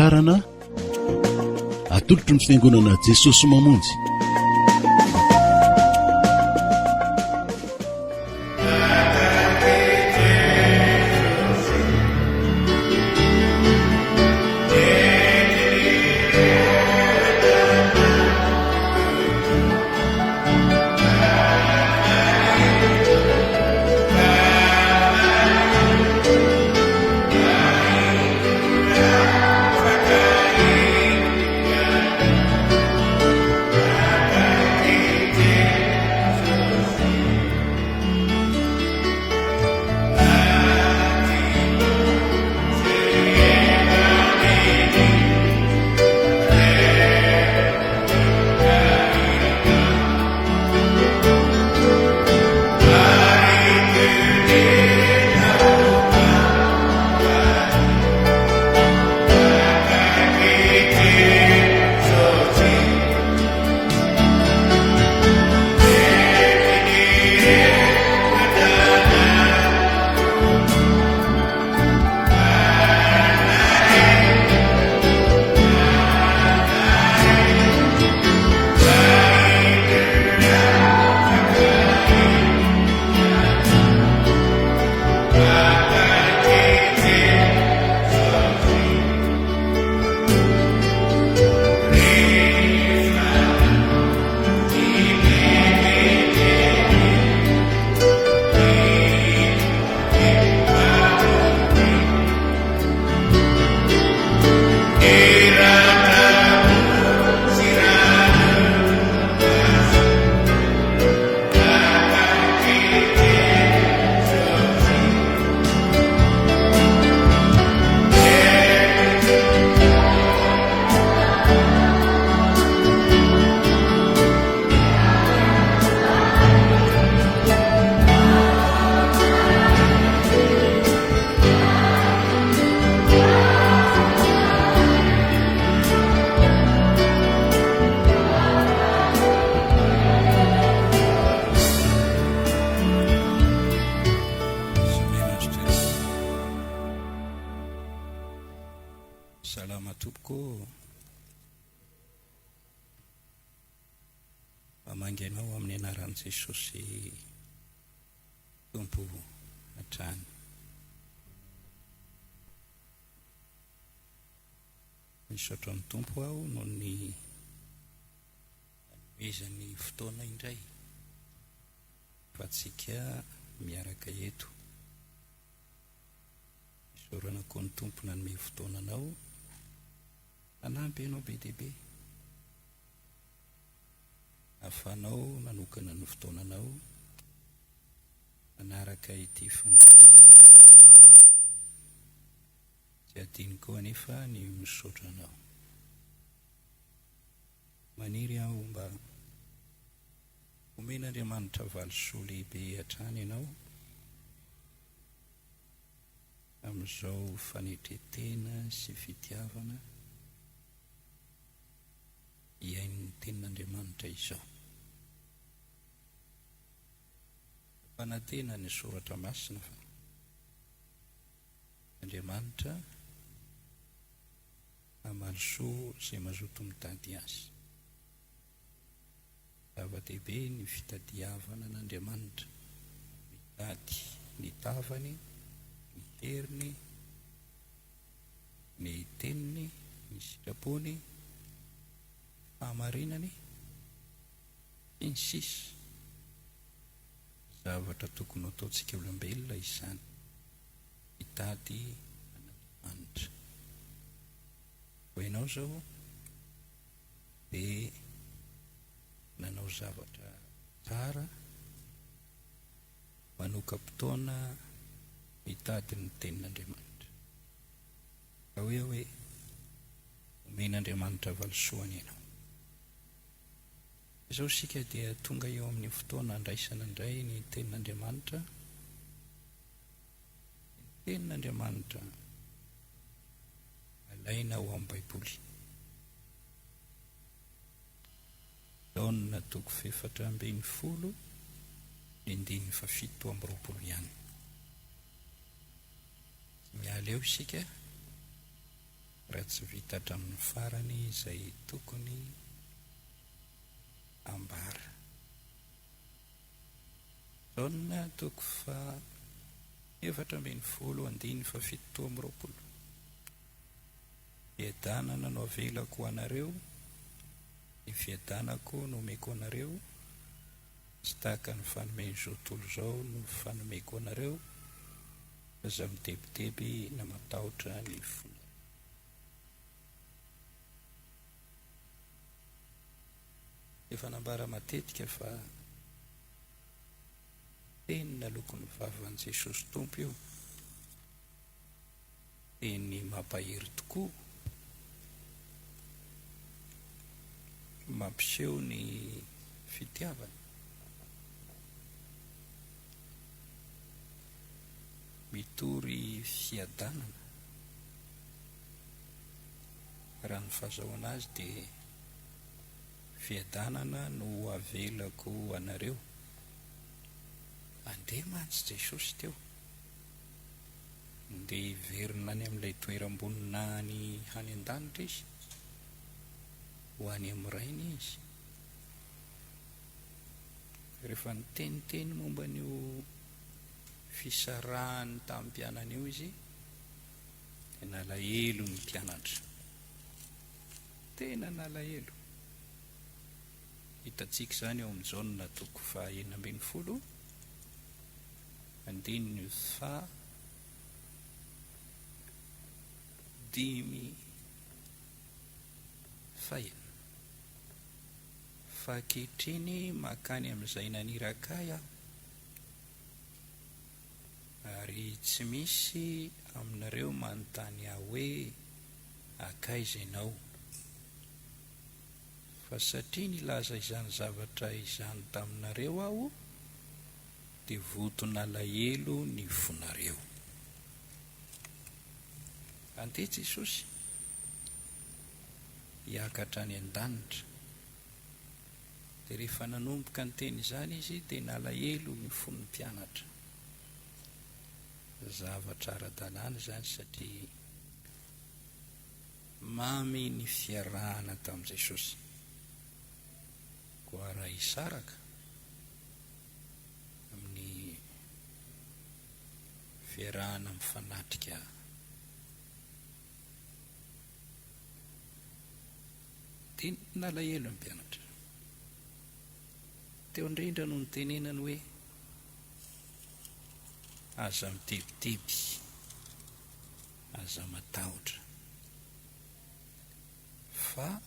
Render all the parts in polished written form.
famantarana atolotry ny fiangonana Jesosy Mamonjy. Salama tompoko. Mamangenao amin'ny anaran'i Jesosy Tompo hatrany. Misaotra ny Tompo aho noho ny hanomezany fotoana indray fa tsika miaraka eto. Misaorana koa ny Tompo nanome fotoana anao, anampy ianao be dia be. Ahafahanao manokana ny fotoananao manaraka ity fanontaniana. Tsy adino koa anefa ny misaotra anao. Maniry aho mba omen'Andriamanitra valisoa lehibe hatrany ianao amin'izao fanetretena sy fitiavana iain'ny tenin'Andriamanitra izao. Fanantena ny soratra masina fa Andriamanitra hamalisoa izay mazoto mitady azy. Zava-dehibe ny fitadiavana n'Andriamanitra, mitady ny tavany, ny heriny, ny teniny, ny sitrapony, fahamarinany, sy ny sisa. Zavatra tokony ataontsika olombelona izany, mitady an'Andriamanitra. Ho ianao zao dia nanao zavatra tsara, manoka-potoana mitady ny tenin'Andriamanitra. Ka hoe omen'Andriamanitra valisoany ianao. Izao sika dia tonga eo amin'ny fotoana andraisana indray ny tenin'Andriamanitra. Ny tenin'Andriamanitra alaina ao amin'ny Baiboly. Jaona 2:7 ny 7 ihany. Miala eo isika raha tsy vita hatramin'ny farany izay tokony ambara. Jauna toko fa 7:17. Fiadanana no avelako ho anareo, ny fiadanako no omeko anareo, tsy tahaka ny fanomeny zao tontolo izao no fanomeko anareo, fa za midebideby na matahotra ny fona. Efa nambara matetika fa tenina lokon'ny vavan'i Jesosy Tompo io, teny mampahery tokoa, mampiseho ny fitiavana, mitory fiadanana. Raha ny fahazahoana azy dia fiadanana no avelako anareo. Andeha mantsy Jesosy teo, andeha hiverina any amin'ilay toeram-boninahiny hany an-danitra izy, ho any amin'ny rainy izy. Rehefa niteniteny momba an'io fisarahany tamin'ny mpianana io izy, dia nalahelo ny mpianatra, tena nalahelo. Hitantsika izany eo amin'ny Jaona toko fa 9:10, andininy fa 5. Fa ankehitriny makany amin'izay naniraka aho, ary tsy misy aminareo manontany aho hoe akaiza ianao, fa satria nilaza izany zavatra izany taminareo aho, dia votona alahelo ny fonareo. Andeha Jesosy hiakatra any an-danitra, dia rehefa nanomboka ny teny izany izy dia nalahelo ny fon'ny mpianatra. Zavatra ara-dalàna izany satria mamy ny fiarahana tamin'i Jesosy. Koa raha hisaraka amin'ny fiarahana mifanatrika, dia nalahelo ny mpianatra. Teo indrindra no nitenenany hoe aza midebideby, aza matahotra, fa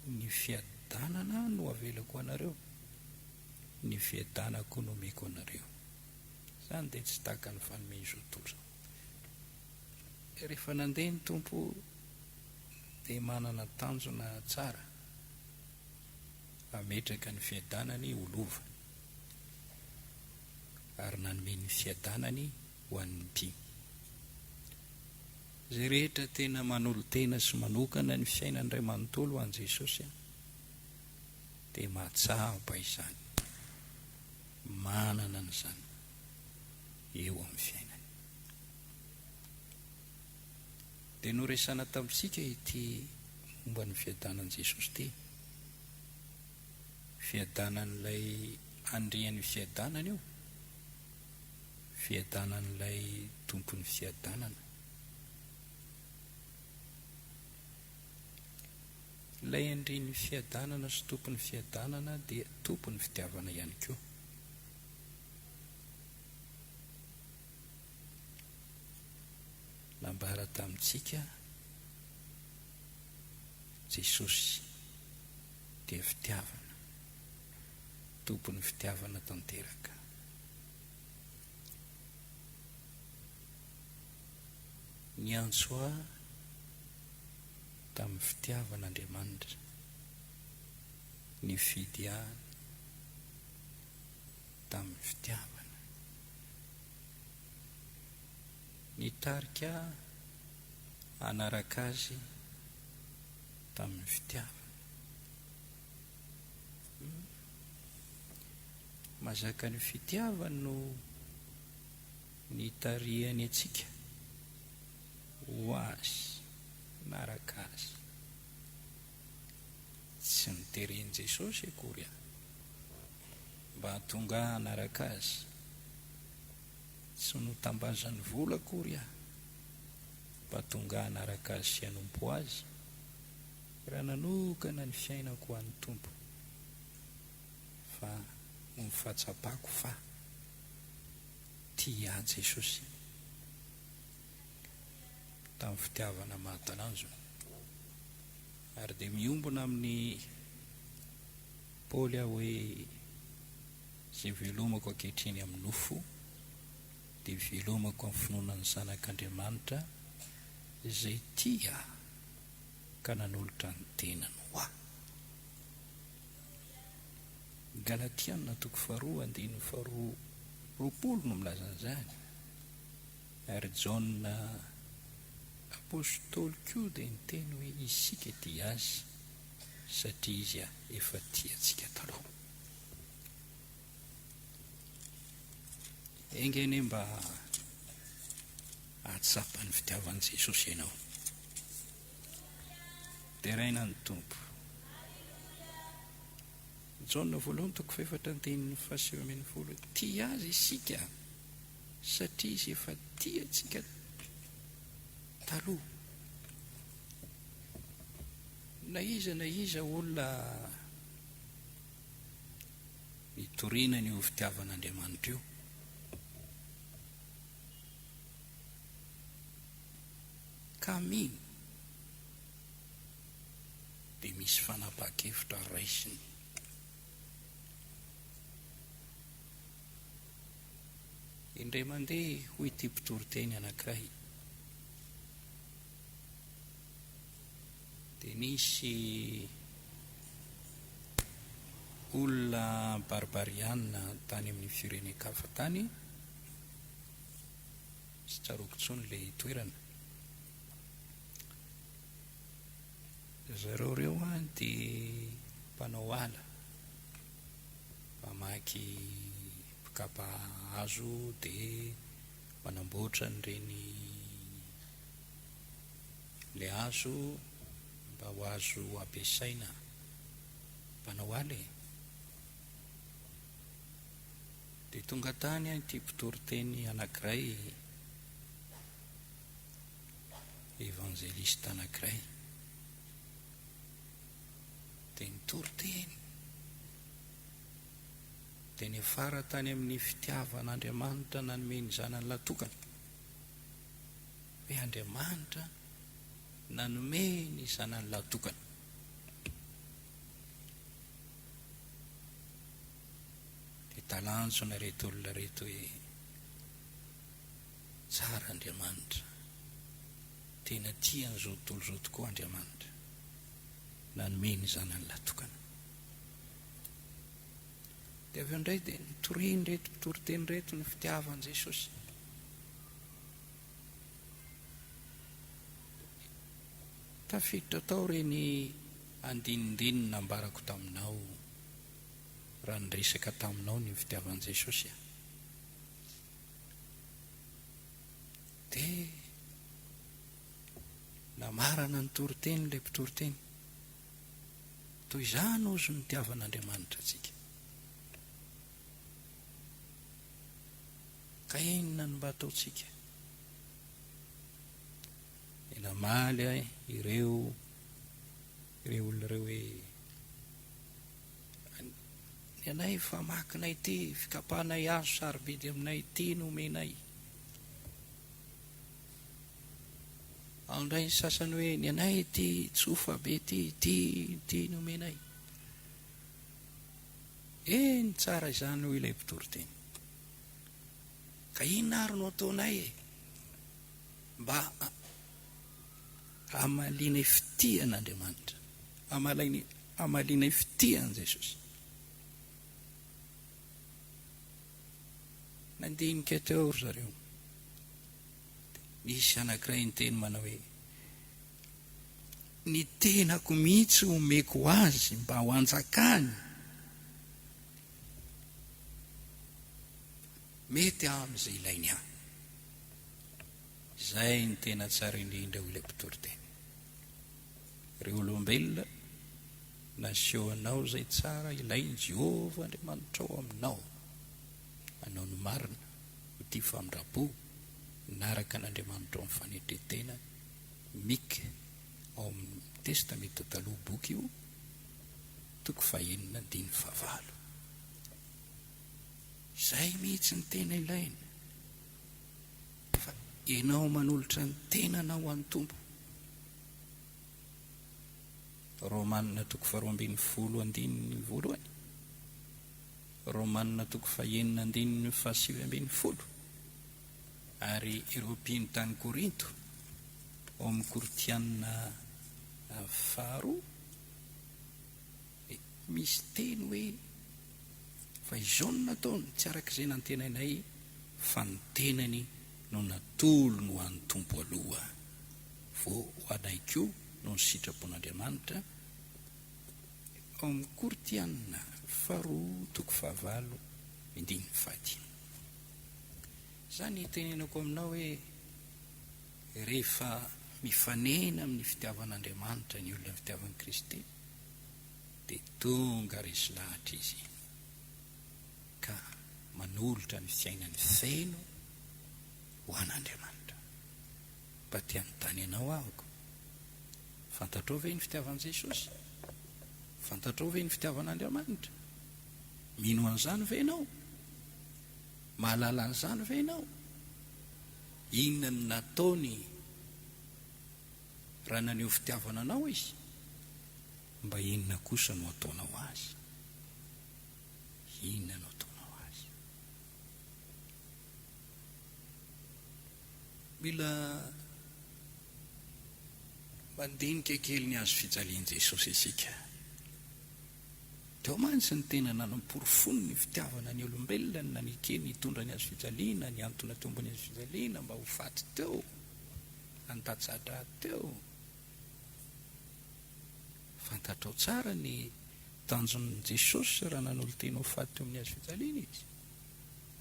ny fiadanana no avelako anareo, ny fiadanako no omeko anareo. Izany dia tsy tahaka ny fanomeny zao tontolo izao. Rehefa nandeha ny Tompo dia manana tanjona tsara, ametraka ny fiadanany ho lova, ary nanome ny fiadanany ho an'ny mpino. Izay rehetra tena manolo-tena sy manokana ny fiainany iray manontolo ho an'i Jesosy, dia mahatsapa izany, manana an'izany eo amin'ny fiainany. Dia noresana tamintsika ity momba ny fiadanan'i Jesosy ity, fiadanan'ilay andrian'ny fiadanana io, fiadanan'ilay tompon'ny fiadanana. Ilay andrian'ny fiadanana sy tompon'ny fiadanana dia tompon'ny fitiavana ihany koa. Nambara tamintsika Jesosy dia fitiavana, tompon'ny fitiavana tanteraka. Ny antso ahy tamin'ny fitiavan'Andriamanitra, ny fidy ahy tamin'ny fitiavana, nitarika anaraka azy tamin'ny fitiavana. Mazaka ny fitiavana no nitarihany atsika ho azy naraka azy. Tsy nitereny Jesosy akory aho mba hatonga naraka azy. Tsy notambazany vola akory aho mba hatonga naraka azy sy hanompo azy. Raha nanokana ny fiainako ho an'ny Tompo, fa ho ny fahatsapako fa tia Jesosy tamin'ny fitiavana mahatalanjo. Ary dia miombona amin'ny Paoly aho hoe izay velomako ankehitriny amin'ny nofo dia velomako amin'ny finoana ny zanak'Andriamanitra izay tia ka nanolotra ny tenany ho aho. Galatiana 2:2 no milaza an'izany. Ary Jaona apôstôly koa dia niteny hoe isika tia azy satria izy efa tia antsika taloha. Engeny mba ahatsapa ny fitiavan'i Jesosy ianao. Teraina ny Tompo. Jaona 1:4 tia azy isika satria izy efa tia antsika taloha. Na iza olona mitorinany io fitiavan'Andriamanitra io, ka mino dia misy fanapa-kevitra raisiny. Indray mandeha ho ity mpitoroteny anankiray dia nisy olona barbariana tany amin'ny firenen-kafa tany, sy tsaroako intsony ilay toerana. Zareo reo dia mpanao ala, mamaky mpikapa hazo dia manamboatra n'ireny le hazo mba ho azo ampiasaina. Mpanao ala dia tonga tany ity mpitoroteny anankiray, evangelista anankiray, dia nitoroteny dia ny afara tany amin'ny fitiavan'Andriamanitra nanome ny zanany latokana hoe Andriamanitra nanome ny zanany latokana. Dia talanjona reto olona reto hoe tsara Andriamanitra, tena tia an'izao tontolo izao tokoa Andriamanitra, nanome ny zanany latokana. Dia avy eo indray dia nitoriny reto mpitoroteny reto ny fitiavan'i Jesosy. Tafiditra tao reny andinindinina ambarako taminao raha niresaka taminao ny fitiavan'i Jesosy. Dia namarana ny toroteny ilay mpitoroteny, toy izany ozy ny tiavan'Andriamanitra antsika. Ka inona no mba ataontsika? Namaly ireo olona ireo hoe ny anay famakinay ity, fikapahanay hazo sarobidy aminay ity no omenay. Ao indray ny sasany hoe ny anay ity tsofa be ity no omenay. Ny tsara izany ho ilay mpitoroteny. Ka inona ary no ataonay mba amalianay fitian'Andriamanitra, amalianay fitian'i Jesosy? Nandinika teo ry zareo. Nisy anankiray niteny manao hoe ny tenako mihitsy omeko azy mba ho anjakany, mety amin'izay ilainy ahy. Izay ny tena tsara indrindra ho ilay mpitoroteny. ireo olombelona nasehoanao izay tsara ilainy Jehovah Andriamanitra ao aminao, anao ny marina ho tia famindrabo naraka n'Andriamanitra ao amin'ny fanetretena mika ao amin'ny testamenta taloha boky io 9:9. Izay mihitsy ny tena ilaina, fa ianao manolotra ny tenana ho an'ny Tompo. Romanina 12:2, Romanina 9:7, ary ireo mpino tany Korinto ao amin'ny Koritianina 2 misy teny hoe fa izao no nataony tsy arak'izay nantenainay fa ny tenany no natolony ho an'ny Tompo aloha, vo ho anay koa no ny sitrapon'Andriamanitra. Ao amin'ny Koritianina 2:7. Izany tenenako aminao hoe rehefa mifanena amin'ny fitiavan'Andriamanitra ny olona fitiavan'i Kristy, dia tonga resy lahatra izy ka manolotra ny fiainany feno ho an'Andriamanitra. Mba tia mintany ianao ahako, fantatrao ve ny fitiavan'i Jesosy? Fantatrao ve ny fitiavan'Andriamanitra? Mino an'izany ve ianao? Mahalala an'izany ve ianao? Inona ny nataony raha naneho fitiavana anao izy? Mba inona kosa no ataonao azy? Inona no ataonao azy? Mila mandinika kely ny azo fijalian Jesosy isika. Teo mantsy ny tena nanampory fony ny fitiavana ny olombelona, na ny kely nitondra ny azo fijaliana, ny antony teo ambony azo fijaliana mba ho faty teo, antatsatra teo. Fantatrao tsara ny tanjon'i Jesosy raha nanolo tena ho faty teo amin'ny azo fijaliana izy.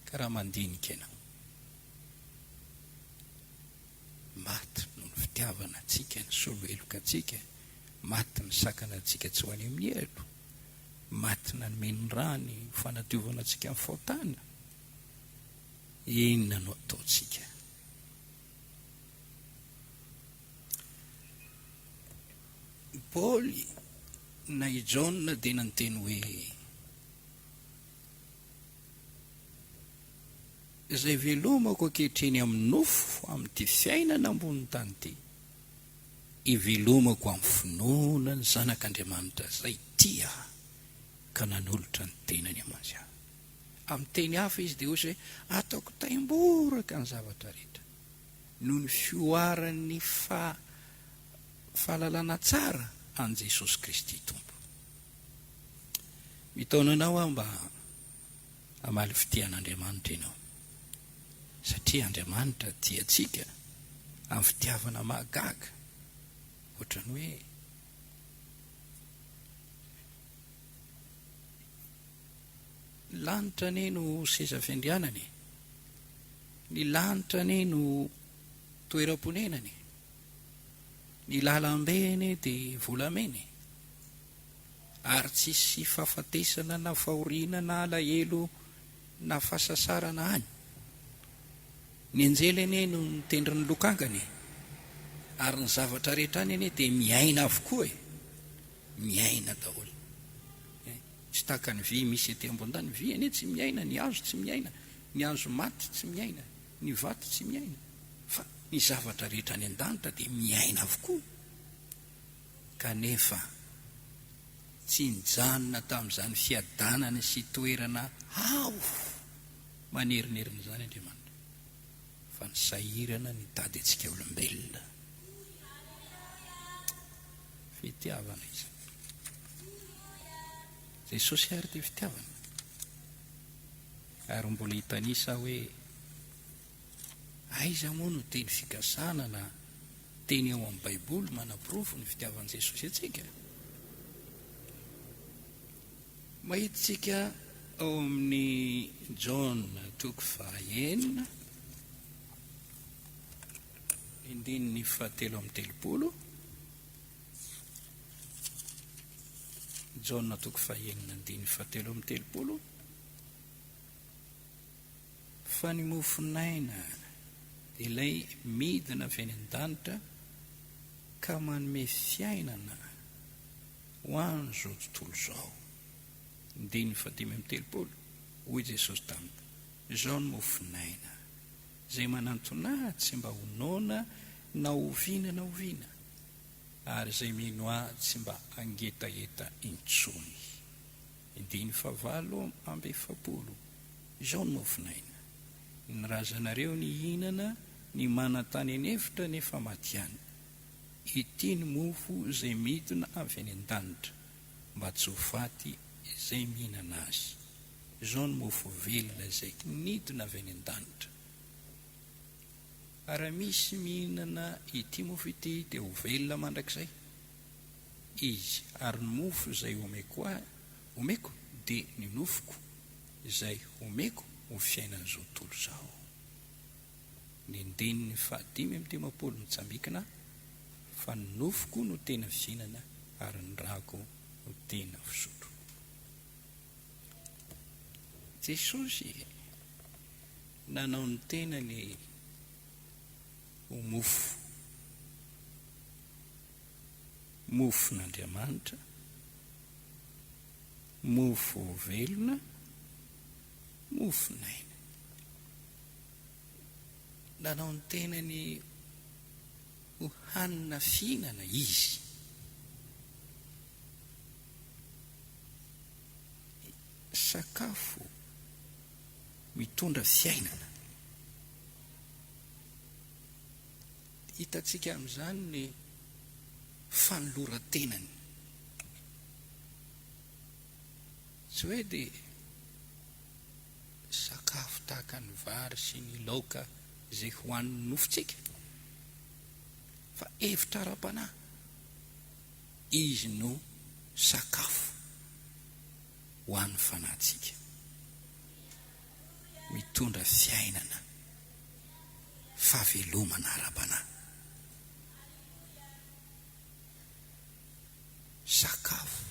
Ka raha mandinika ianao, maty no ny fitiavana antsika, ny soloeloka antsika, maty ny sakana antsika tsy ho any amin'ny elo, maty na nomeny rany fanadiovana antsika amin'ny faotana. Inona no ataontsika? Paoly na i John dia nanteny hoe izay velomako ankehitriny amin'ny nofo amin'ity fiainana ambony tany ity, ivelomako amin'ny finoana ny zanak'Andriamanitra izay tia ka nanolotra ny tenany amantsy ahy. Amin'ny teny hafa izy dia ohatry hoe ataoko taimboraka ny zavatra rehetra noho ny fioaran'ny fahalalana tsara an' Jesosy Kristy Tompo. Mitaona anao aho mba hamaly fitian'Andriamanitra ianao, satria Andriamanitra tia antsika amin'ny fitiavana mahagaga, ohatrany hoe lanitra ane no seza fiandrianany, ny lanitra ane no toeram-ponenany, ny lalambe ane dia volameny, ary tsisy fahafatesana na fahoriana na alahelo na fahasasarana any. Ny anjely ane no mitendry ny lokangany, ary ny zavatra rehetra any ane dia miaina avokoa, miaina daholo. Tsy tahaka ny vy misy ety ambon-tany, vy ane tsy miaina, ny hazo tsy miaina, ny hazo maty tsy miaina, ny vato tsy miaina, fa ny zavatra rehetra any an-danitra dia miaina avokoa. Kanefa tsy nijanona tamin'izany fiadanana sy toerana manerinerin'izany Andriamanitra, fa ny sahirana ny tady antsika olombelona. Fitiavana izy. Jesosy ary dia fitiavana. Ary mbola hitanisa hoe aiza moa no teny fikasana na teny ao amin'ny Baiboly manaporofo ny fitiavan'i Jesosy antsika? Mahitsika ao amin'ny John 9:9, 7:30, Jaona toko fahenina andiny fatelo amin'ny telopolo. Fa ny mofinaina dia ilay midina avy any an-danitra ka manome fiainana ho an'izao tontolo izao. Andiny fatimy amin'ny telopolo. Hoy Jesosy taminy, izao ny mofinaina izay manantona tsy mba ho noana na oviana na oviana, ary izay mino ahy tsy mba angetaeta intsony. Andiny favalo amby efapolo. Izao ny mofinaina, ny razanareo ny hinana ny manantany an'hevitra nefa maty any. Ity ny mofo izay midina avy any an-danitra, mba tsy ho faty izay mihinana azy. Izao ny mofo velona izay nidina avy any an-danitra. Raha misy mihinana ity mofo ity dia ho velona mandrakizay izy, ary ny mofo izay omeko dia ny nofoko izay omeko ho fiainan'izao tontolo izao. Ny andininy fahadimy amin'ny dimapolo mitsambikina, fa ny nofoko no tena fihinana ary ny rako no tena fisotro. Jesosy nanao ny tena ny mofon'Andriamanitra, mofo velona, mofinaina. Nanao ny tena ny ho hanina fihinana izy. Sakafo mitondra fiainana. Hitantsika amin'izany ny fanoloran-tenany. Tsy hoe dia sakafo tahaka ny vary sy ny laoka izay hohanin'ny nofontsika, fa hevitra ara-panahy. Izy no sakafo ho an'ny fanahintsika, mitondra fiainana, fahavelomana ara-panahy. Sakafo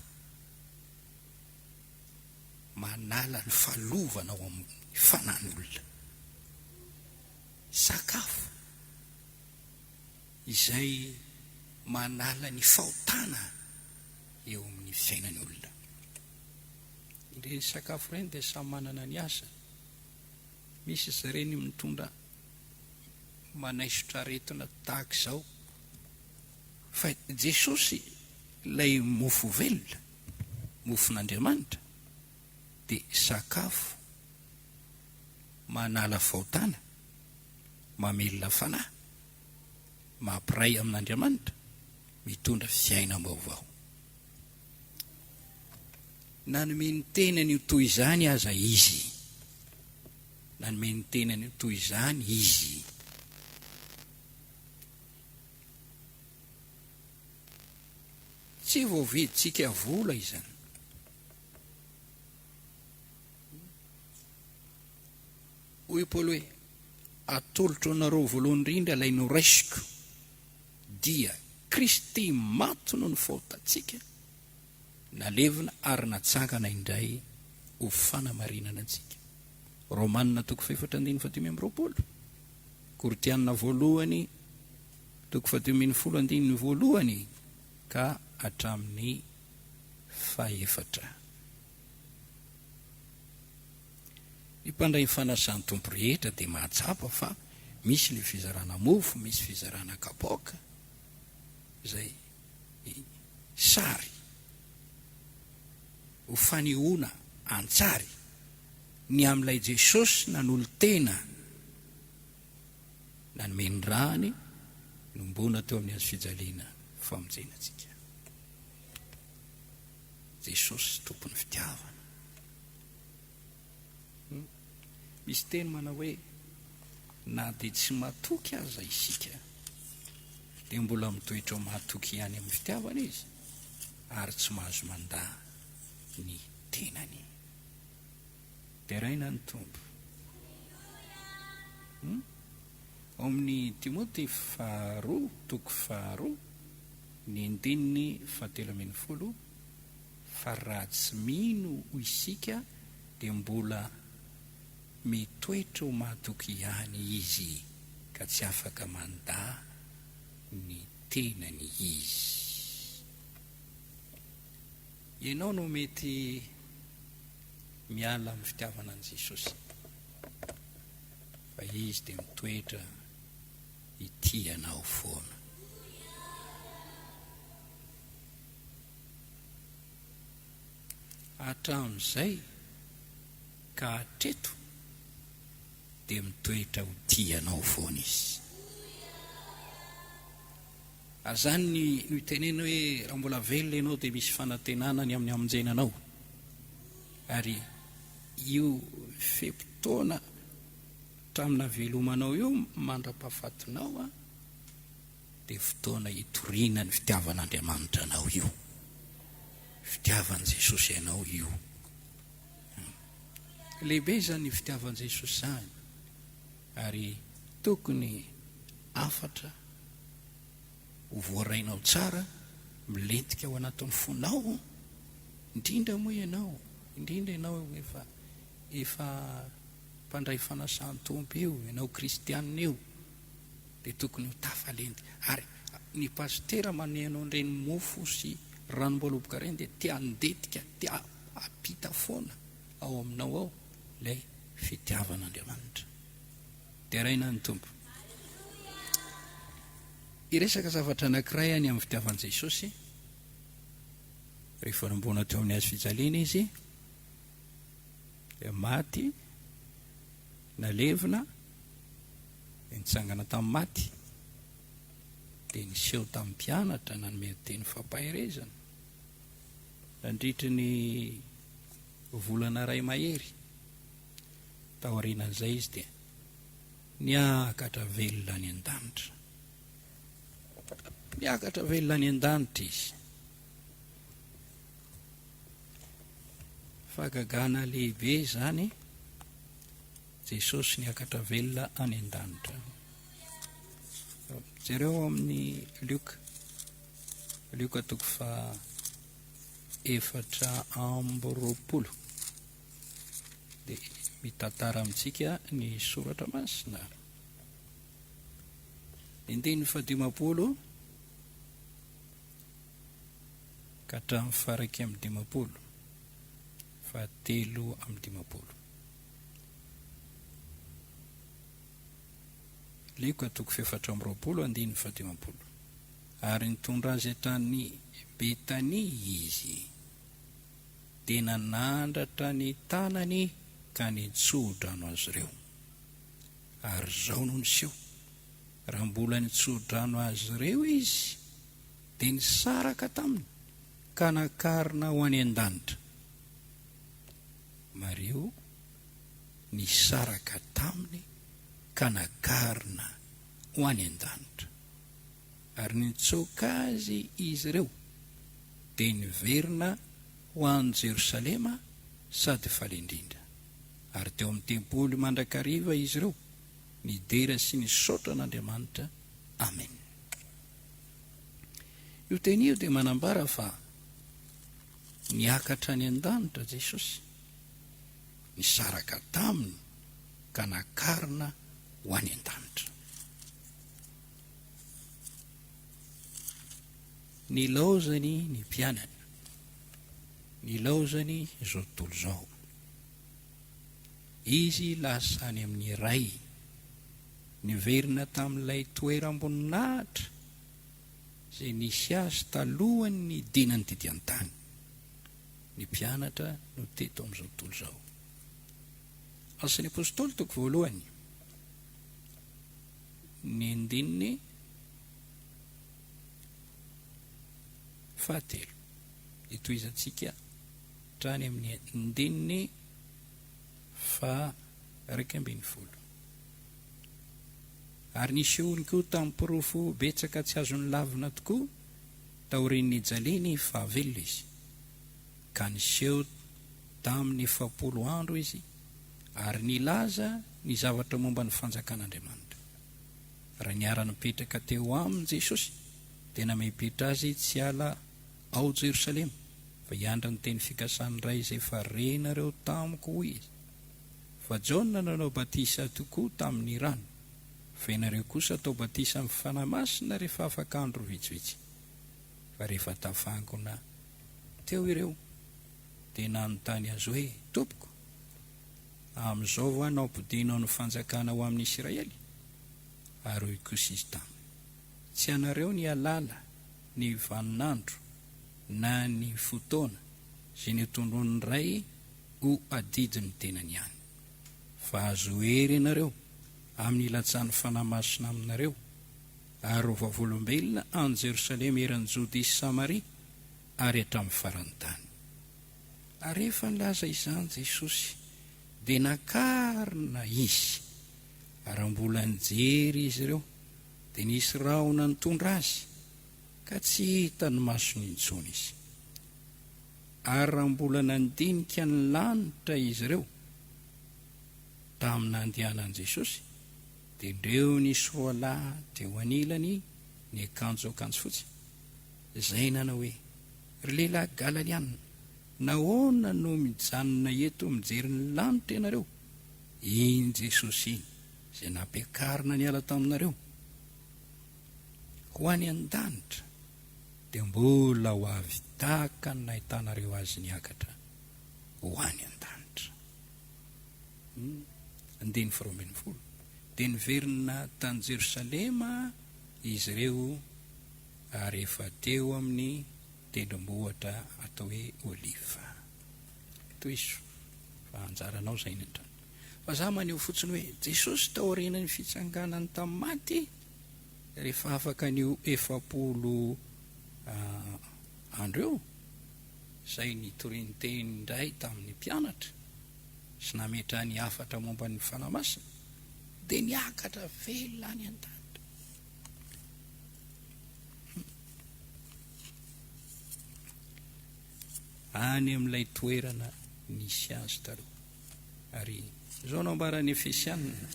manala ny fahalovana ao amin'ny fanahin'olona. Sakafo izay manala ny fahotana eo amin'ny fiainan'ny olona. Ireny sakafo ireny dia samy manana ny asa. Misy zareny mitondra manaisotra aretina tahaka izao, fa Jesosy ilay mofo velona, mofon'Andriamanitra, dia sakafo manala fahotana, mamelona fanahy, mampiray amin'Andriamanitra, mitondra fiainam-baovao. Nanome ny tenany ho toy izany aza izy. Nanome ny tenany ho toy izany izy. Tsy voavidintsika vola izany. Hoy Paoly hoe, atolotro anareo voalohany indrindra ilay noraisiko, dia Kristy maty noho ny fahotantsika, nalevina ary natsangana indray ho fanamarinana antsika. Romanina 4:5-20. Koritianina voalohany 2:12 ka hatramin'ny 4. Ny mpandray fanasan'ny tompo rehetra dia mahatsapa fa misy le fizarana mofo, misy fizarana kapoaka, izay sary ho fanehoana antsary ny amin'ilay Jesosy nanolo tena, nanome ny rany, nombona teo amin'ny azo fijaliana famonjenantsika. Jesosy tompony fitiavana. Misy teny manao hoe, na dia tsy matoky aza isika, dia mbola mitoetra ao mahatoky ihany amin'ny fitiavana izy, ary tsy mahazo mandaa ny tenany. Teraina ny tompo. Ao amin'ny Timoty 2:2, ny andininy 7:10, fa raha tsy mino isika dia mbola mitoetra ho mahatoky ihany izy ka tsy afaka manda ny tenany izy. Ianao no mety miala amin'ny fitiavana an' Jesosy, fa izy dia mitoetra ity anao foana. Hatramin'izay ka hatreto dia mitoetra ho tianao foana izy. Ary zany no itenena hoe raha mbola velona ianao dia misy fanantenana ny amin'ny hamonjenanao. Ary io feim-potoana tramina velomanao io mandra-pahafatinao dia fotoana hitoriana ny fitiavan'Andriamanitra anao io, fitiavan' Jesosy ianao io. Lehibe zany ny fitiavan' Jesosy zany, ary tokony afatra ho voarainao tsara, milentika ao anatin'ny fonao, indrindra moa ianao, indrindra ianao efa mpandray fanasan-tompo io, ianao kristianina io, dia tokony ho tafalenty. Ary ny pastera manehanao ireny mofo sy ranom-boaloboka ireny dia tia andetika, tia apita foana ao aminao ao ilay fitiavan'Andriamanitra. Dia raina ny tompo. Iresaka zavatra anankiray any amin'ny fitiavan' Jesosy. Rehefa nombona teo amin'ny hazo fijaliana izy, dia maty, nalevina, dia nitsangana tamin'ny maty, dia niseho tamin'ny mpianatra nanome teny fampahirezana. Nandritry ny volana ray mahery, taorianan'izay izy dia niakatra velona any an-danitra. Niakatra velona any an-danitra izy. Fagagana lehibe zany Jesosy niakatra velona any an-danitra. Jereo amin'ny Lioka toko fa 4:20 dia mitantara amintsika ny soratra masina. 9:20 ka hatramin'ny 1:20, 3:20. Lioka toko 4:20, 9:20. Ary nitondra azy hatrany Betania izy, dia nanandratra ny tanany ka nitsodrano azy ireo. Ary zao no niseho, raha mbola nitsodrano azy ireo izy dia nisaraka taminy ka nakarina ho any an-danitra. Mario nisaraka taminy ka nakarina ho any an-danitra. Ary nitsoka azy izy ireo dia niverina ho any Jerosalema sady falindrindra. Ary teo amin'ny tempoly mandrakariva izy ireo nidera sy nisaotra an'Andriamanitra. Amen. Io teny io dia manambara fa niakatra any an-danitra Jesosy, nisaraka taminy ka nakarina ho any an-danitra. Nilaozany ny mpianany, nilaozany izao tontolo izao. Izy lasa any amin'ny ray, niverina tamin'ilay toeram-boninahitra izay nisy azy talohany ny dinany tety an-tany. Ny mpianatra no teto amin'izao tontolo izao. Asan'ny apôstôly toko 1, ny 9:7, itoizantsika trany amin'ny 9:20. Ary nisehony koa tamin'ny porofo betsaka tsy azony lavina tokoa taorian'ny jaliany fa velona izy, ka niseho tamin'ny 70 andro izy ary nilaza ny zavatra momba ny fanjakan'Andriamanitra. Raha niara-nipetraka teo aminy Jesosy dia namepetra azy tsy ala ao Jerosalema fa hiandra ny teny fikasan'ny ray izay fa renareo tamiko hoy izy. Fa Jaona nanao batisa tokoa tamin'ny rano, fa ianareo kosa atao batisa amin'ny fanamasina rehefa afaka andro vitsivitsy. Fa rehefa tafangona teo ireo dia nanontany azy hoe, tompoko, amin'izao ho anao bodinao ny fanjakana ho amin'ny Israely? Ary hoy kosa izy taminy, tsy anareo ny alala ny vaninandro na ny fotoana izay ny tondron'ny ray ho adidiny tenany ihany. Fa azo hery ianareo amin'ny latsan'ny fanamasina aminareo, ary ho vavolombelona any Jerosalema eran'ny Jodea sy Samaria ary hatramin'ny farany tany. Ary rehefa nilaza izany Jesosy dia nakarina izy, ary mbola nijery izy ireo dia nisy rahona nitondra azy, ka tsy hita ny masony intsony izy. Ary raha mbola nandinika ny lanitra izy ireo tamin'ny nandehanan'i Jesosy, dia ndreo nisy roalahy teo anilany ny akanjo fotsy, izay nanao hoe, ry lehilahy Galaliana, nahoana no mijanona eto mijery ny lanitra ianareo? Iny Jesosy iny izay nampiakarina niala taminareo ho any an-danitra, dia mbola ho avy tahaka ny nahitanareo azy niakatra ho any an-danitra. Andiny faharoa ambin'ny folo. Dia niverina tany Jerosalema izy ireo ary efa teo amin'ny tendrombohitra atao hoe Oliva. Toy iso fa anjaranao izay ny an-trano. Fa za maneho fotsiny hoe Jesosy tao aorianany fitsanganany tamin'ny maty, rehefa afaka nio 70 andro eo, izay nitorinteny indray tamin'ny mpianatra sy nametra ny hafatra momba ny fanamasina, dia niakatra velona any an-danitra. Any amin'ilay toerana nisy azy taloha. Ary izao no ambaran'ny Efesianina.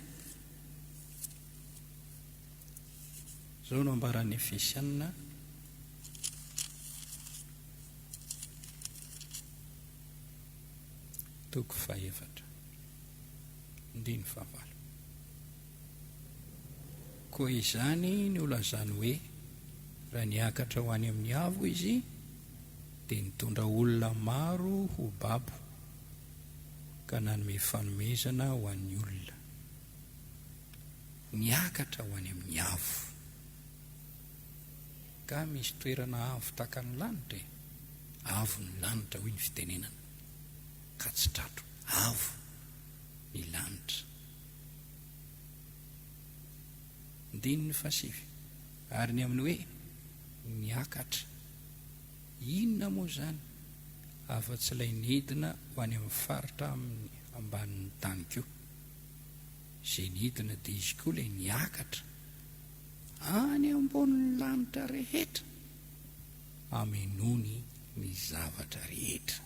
Izao no ambaran'ny Efesianina toko 4, andiny 9. Koa izany ny olazany hoe raha niakatra ho any amin'ny avo izy, dia nitondra olona maro ho babo, ka nanome fanomezana ho an'ny olona. Niakatra ho any amin'ny avo, ka misy toerana avo taka ny lanitra, avo ny lanitra hoy ny fitenenana, ka tsy tratro, avo ny lanitra. Andiny 7. Ary ny amin'ny hoe niakatra, inona moa zany afa-tsy ilay nidina ho any amin'ny faritra amin'ny ambanin'ny tany koa. Izay nidina dia izy koa ilay niakatra any ambonin'ny lanitra rehetra, hamenony ny zavatra rehetra.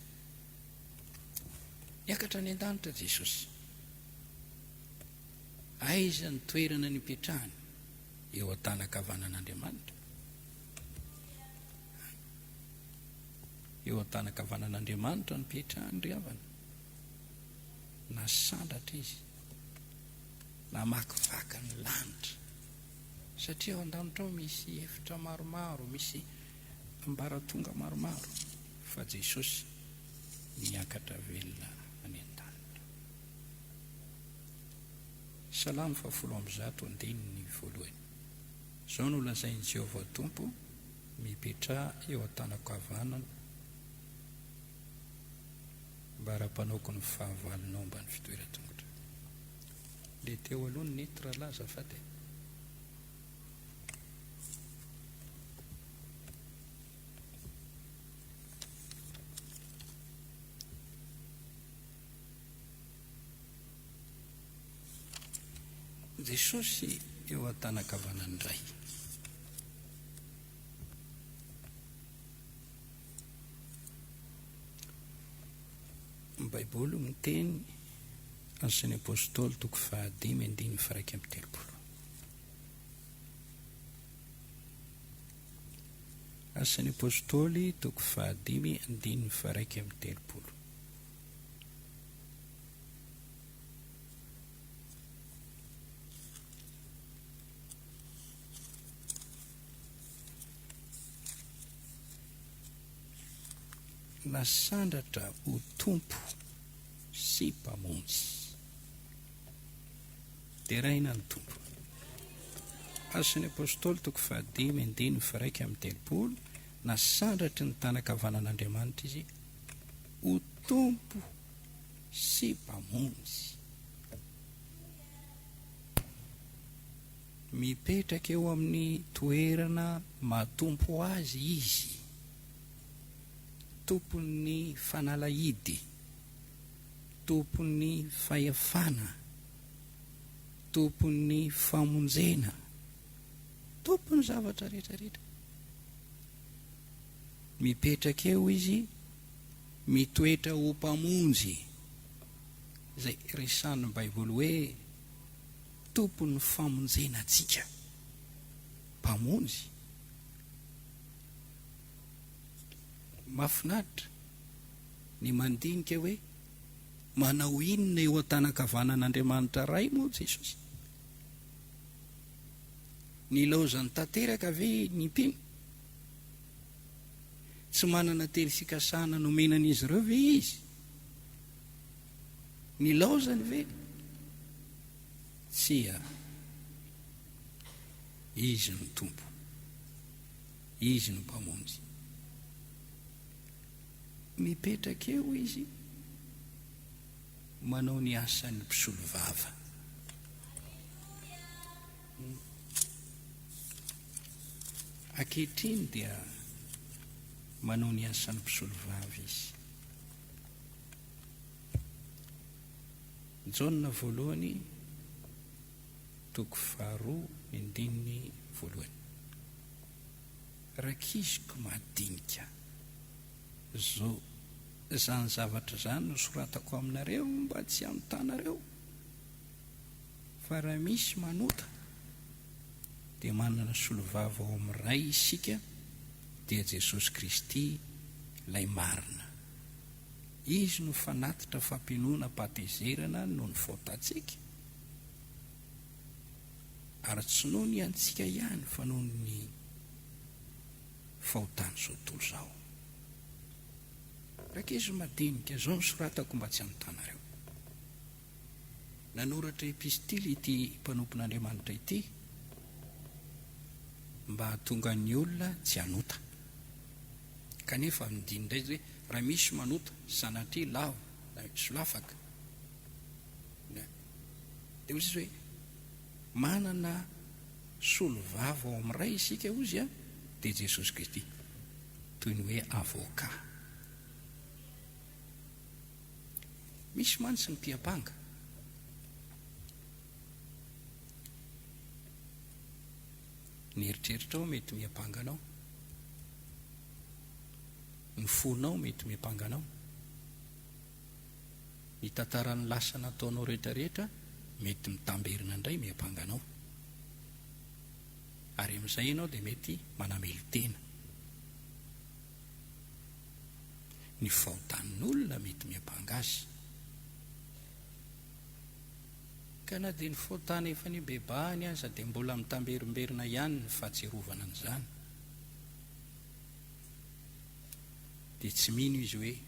Niakatra any an-danitra Jesosy. Aiza ny toerana nipetrahany? Eo an-tanakavanan'Andriamanitra. Eo an-tanakavanan'Andriamanitra nipetrahany ry havana. Nasandratra izy, namakivaky ny lanitra, satria ao an-danitra ao misy efitra maromaro, misy ambaratonga maromaro, fa Jesosy niakatra velona any an-danitra. Salamo 119:1. Izao no lazain'i Jehovah Tompo mipetraha eo an-tanakavanana, mba ara-panaoko ny fahavalonao mba ny fitoeran-tongotra. Dia teo aloha ny nety rahalahy azafady. Jesosy eo an-tanakavanany iray. Ny Baiboly miteny An'ny Apôstôly toko 5:1-3. Asan'ny apôstôly toko 5:1-3. Nasandratra ho tompo sy mpamonjy. Deraina ny tompo. Asan'ny apôstôly toko 5:1-3. Nasandratry ny tanakavanan'Andriamanitra izy ho tompo sy mpamonjy. Mipetraka eo amin'ny toerana mahatompo azy izy, tompon'ny fanalahidy, tompon'ny fahefana, tompon'ny famonjena, tompon'ny zavatra rehetrarehetra. Mipetraka eo izy, mitoetra ho mpamonjy, izay resanin'ny Baiboly hoe tompon'ny famonjena antsika, mpamonjy. Mahafinaritra ny mandinika hoe manao inona eo an-tanakavanan'Andriamanitra ray moa Jesosy? Ny laozany tanteraka ve ny mpino? Tsy manana teny fikasana nomenan'izy ireo ve izy? Ny laozany ve? Tsia, izy no tompo, izy no mpamonjy. Mipetraka eo izy, manao ny asan'ny mpisolo vava. Ankehitriny dia manao ny asan'ny mpisolo vava izy. Jaona voalohany toko 2:1. Rakiziko madinika zao zany zavatra zany nosoratako aminareo mba tsy anotanareo, fa raha misy manota dia manana solovava ao amin'ny ray isika, dia Jesosy Kristy ilay marina. Izy no fanatitra fampinoana patezerana noho ny faotantsika, ary tsy noho ny antsika ihany fa noho ny fahotany zao tontolo zao. Rakizy madinika zao nosoratako mba tsy anotanareo. Nanoratra epistily ity mpanompon'Andriamanitra ity mba hahatonga ny olona tsy hanota. Kanefa midindray hoe raha misy manota sanatria lavo na solafaka, dia ozy hoe manana solovava ao amin'ny ray isika ozy dia Jesosy Kristy, toy ny hoe avoka. Misy mantsy ny mpiapanga, ny eritreritrao mety miapanganao, ny fonao mety miapanganao, ny tantaran'ny lasa nataonao rehetrarehetra mety mitamberina indray miapanganao, ary amin'izay ianao dia mety manamely tena. Ny fahotanin'olona mety miapanga azy, ka na dia ny fahotana efa nibebahany aza dia mbola mitamberimberina ihany ny fahatserovana an'izany, dia tsy mino izy hoe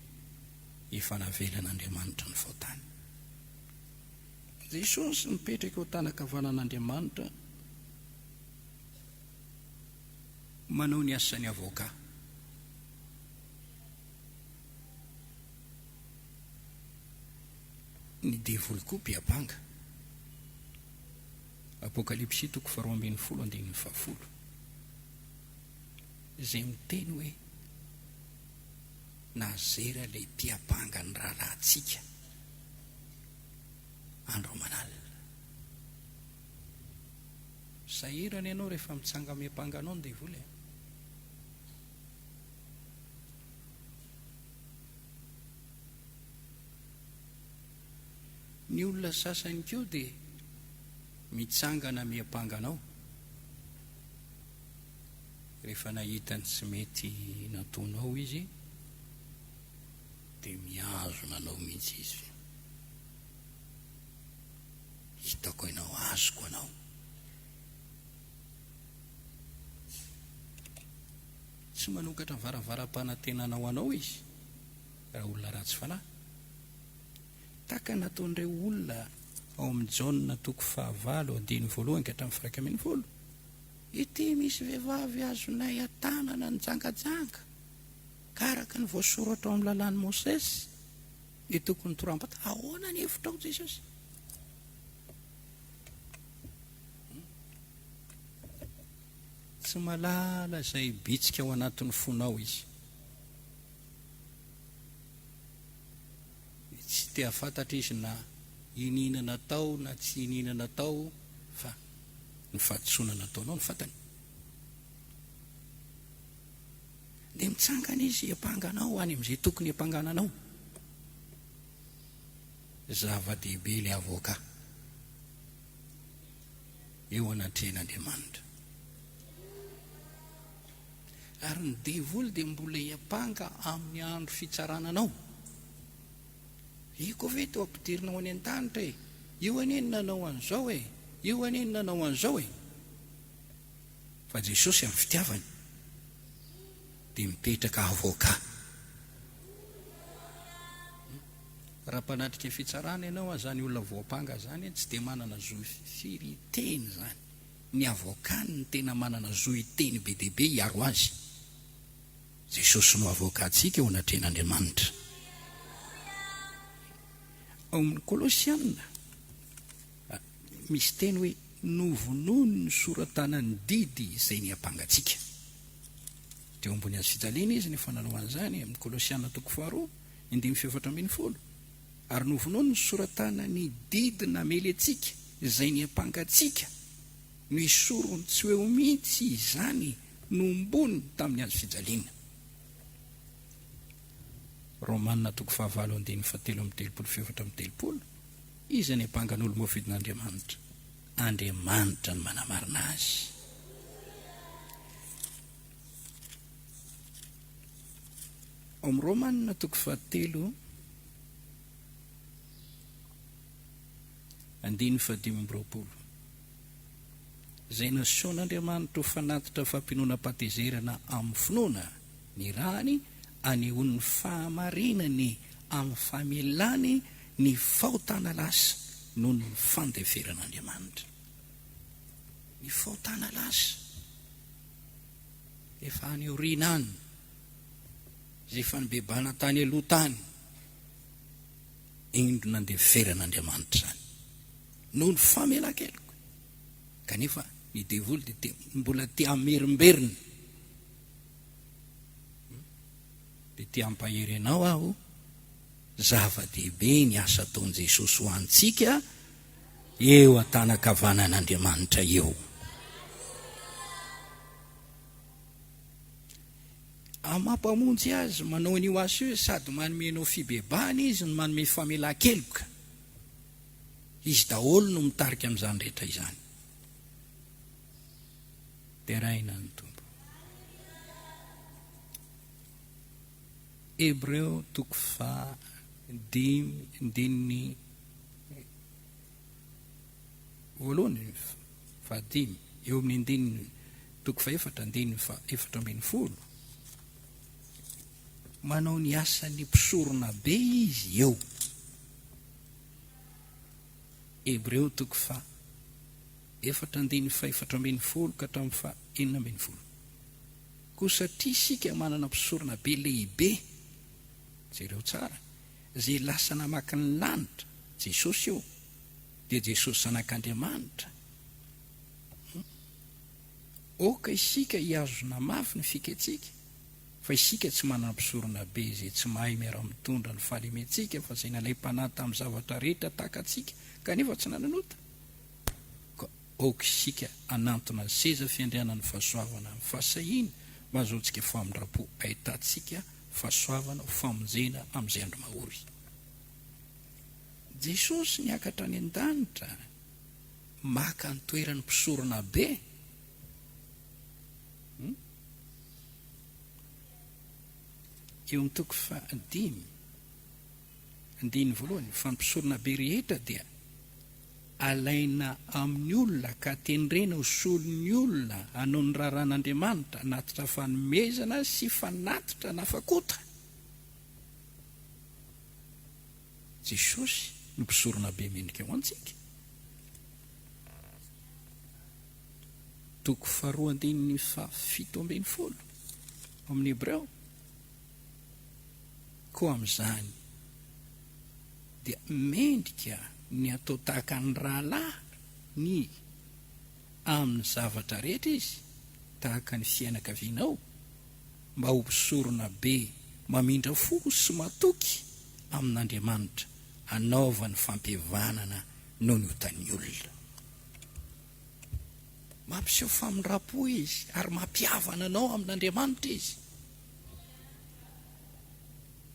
efa navelan'Andriamanitra ny fahotany. Jesosy mipetraka eo tanakavanan'Andriamanitra, manao ny asan'ny avoka. Ny devoly koa mpiapanga. Apokalipsy 2:10-11 izay miteny hoe nazera ilay mpiapanga ny raharahantsika andro manalina. Sahirana ianao rehefa mitsanga miapanga anao ny devoly. Ny olona sasany koa dia mitsangana miapanganao rehefa nahitany tsy mety nataonao izy dia mihazo nanao mihitsy izy. Hitako ianao, azoko anao. Tsy manokatra ny varavaram-panantenanao anao izy raha olona ratsy fanahy. Taka nataon'ireo olona ao amin'ny Jaona 9:1-7 ity misy vehivavy azonay an-tanana nijangadjanga karaka ny voasoratra ao amin'ny lalàn'ny Mosesy dia tokony toram-pata. Ahoana ny hevitrao Jesosy? Tsy malala izay bitsika ao anatin'ny fonao izy. Tsy te hafantatra izy na ininana tao na tsy ininana tao, fa ny fahadisoana nataonao ny fantany. Dia mitsangana izy hiampanganao any amin'izay tokony hiampangananao. Zava-dehibe ilay avoka eo anatrehan'Andriamanitra. Ary ny devoly dia mbola hiampanga amin'ny andro fitsarananao. Iko ve teo ampidirinao any an-danitra e? Io aneny nanao an'izao e? Io aneny nanao an'izao e? Fa Jesosy amin'ny fitiavany dia mipetraka avoka. Raha mpanatrika fitsarana ianao zany olona voapanga zany, tsy dia manana zohy firy teny zany. Ny avokany ny tena manana zohy teny be dia be hiaro azy. Jesosy no avokantsika eo anatrehan'Andriamanitra. Ao amin'ny Kolosianina misy teny hoe novonono ny soratana ny didy izay ny ampangatsika. Teo ambony azy fijaliana izy ny fananao an'izany amin'ny Kolosianina 2:7-10. Ary novonono ny soratana ny didy namely antsika izay ny ampangatsika no isorony tsy eo mihitsy izany nombony tamin'ny azy fijaliana. Romanina 5:7-7. Izy ny ampangan'olo moafidin'Andriamanitra. Andriamanitra ny manamarina azy. Ao amin'ny Romanina 7:5-20. Izay nasaon'Andriamanitra ho fanatitra fampinoana-patezerana amin'ny finoana ny rahany anehoany ny fahamarinany amin'ny famelany ny fahotana lasa noho ny fandeferan'Andriamanitra. Ny fahotana lasa efa any aoriana any, izay efa nibebana tany aloha tany, indro nandeferan'Andriamanitra zany noho ny famelan-keloko. Kanefa ny devoly dia mbola te hamerimberina, dia te hampahery anao aho. Zava-dehibe ny asa ataon'i Jesosy ho antsika eo an-tanakavanan'Andriamanitra eo. Amampamonjy azy manao an'io asa io sady manomenao fibebahana izy no manome famelan-keloka. Izy daholo no mitarika amin'izany rehetra izany. Teraina ny tompo. Hebreo 5:5 eo amin'ny 4:4-4. Manao ny asany mpisorona be izy eo. Hebreo 4:4-4. Koa satria isika manana mpisorona be lehibe, jereo tsara, izay lasa namaky ny lanitra, Jesosy io, dia Jesosy zanak'Andriamanitra. Oka isika hiazona mafy ny fiketsika, fa isika tsy manana mpisorona be izay tsy mahay miara-mitondra ny fahalementsika, fa izay nalay mpanahy tamin'ny zavatra rehetra tahaka antsika kanefa tsy nananota. Oka isika anantona ny seza fiandrianan'ny fahasoavana ny fahasahiana mba azoantsika famindra-po ahitantsika fahasoavana ho famonjena amin'izay andro mahory. Jesosy niakatra any an-danitra maka ny toeran'ny mpisorona be. eo amin'ny toko fa 5 andiny voalohany, fampisorona be rehetra dia alaina amin'ny olona ka tendrena ho solon'ny olona hanao ny raharan'Andriamanitra natitra fanomezana sy fanatitra nafakota. Jesosy no mpisorona be mendrika ho antsika. Toko faharoa andiny fa 7 amin'ny Hebreo, koa amin'izany dia mendrika ny atao tahaka ny rahalahy ny amin'ny zavatra rehetra izy, tahaka ny fianakavianao, mba ho mpisorona be mamindra fo sy matoky amin'Andriamanitra, hanaovany fampihavanana noho ny hotan'ny olona. Mampiseho famindrapo izy ary mampihavana anao amin'Andriamanitra izy.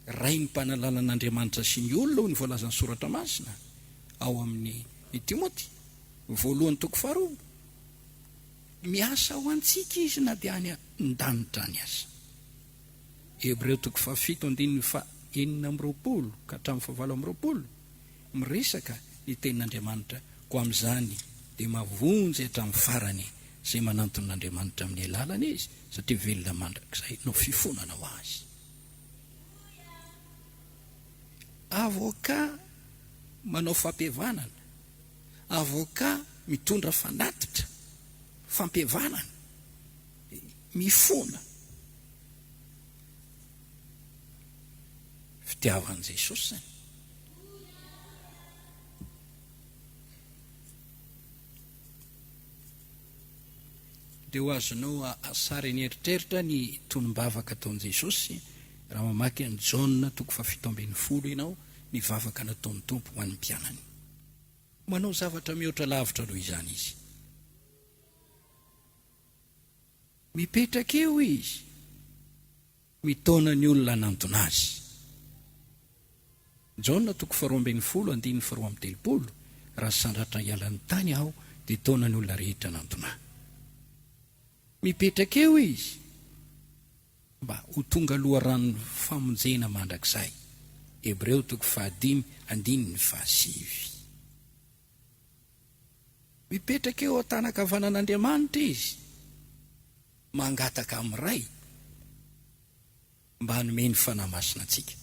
Ray ny mpanalanan'Andriamanitra sy ny olona ny voalazan'ny soratra masina ao amin'ny Timoty 1:2, miasa ho antsika izy na dia any an-danitra ny asa. Hebreo 7:9 ka hatramin'ny 9 miresaka ny tenin'Andriamanitra, ko amin'izany dia mavonjy hatramin'ny farany izay mananton'Andriamanitra amin'ny alalana izy, satria velona mandrakizay no fifonana ho azy. Avoka manao fampihavanana, avoka mitondra fanatitra fampihavanana, mifona fitiavan'i Jesosy zany. Dia ho azonao asara ny eritreritra ny tonom-bavaka ataon'i Jesosy raha mamaky ny Jaona 7:10 ianao, ny vavaka nataon'ny Tompo ho an'ny mpianany. Manao zavatra mihoatra lavitra aloha izany izy. Mipetraka eo izy, mitaona ny olona nantona azy. Jaona 2:2, raha sandratra hialan'ny tany aho dia taona ny olona rehetra nantona. Mipetraka eo izy mba ho tonga loharan'ny famonjena mandrakizay. Hebreo 5:7. Mipetraka eo an-tanakavanan'Andriamanitra izy, mangataka amin'ny ray mba hanome ny fanahy masina antsika.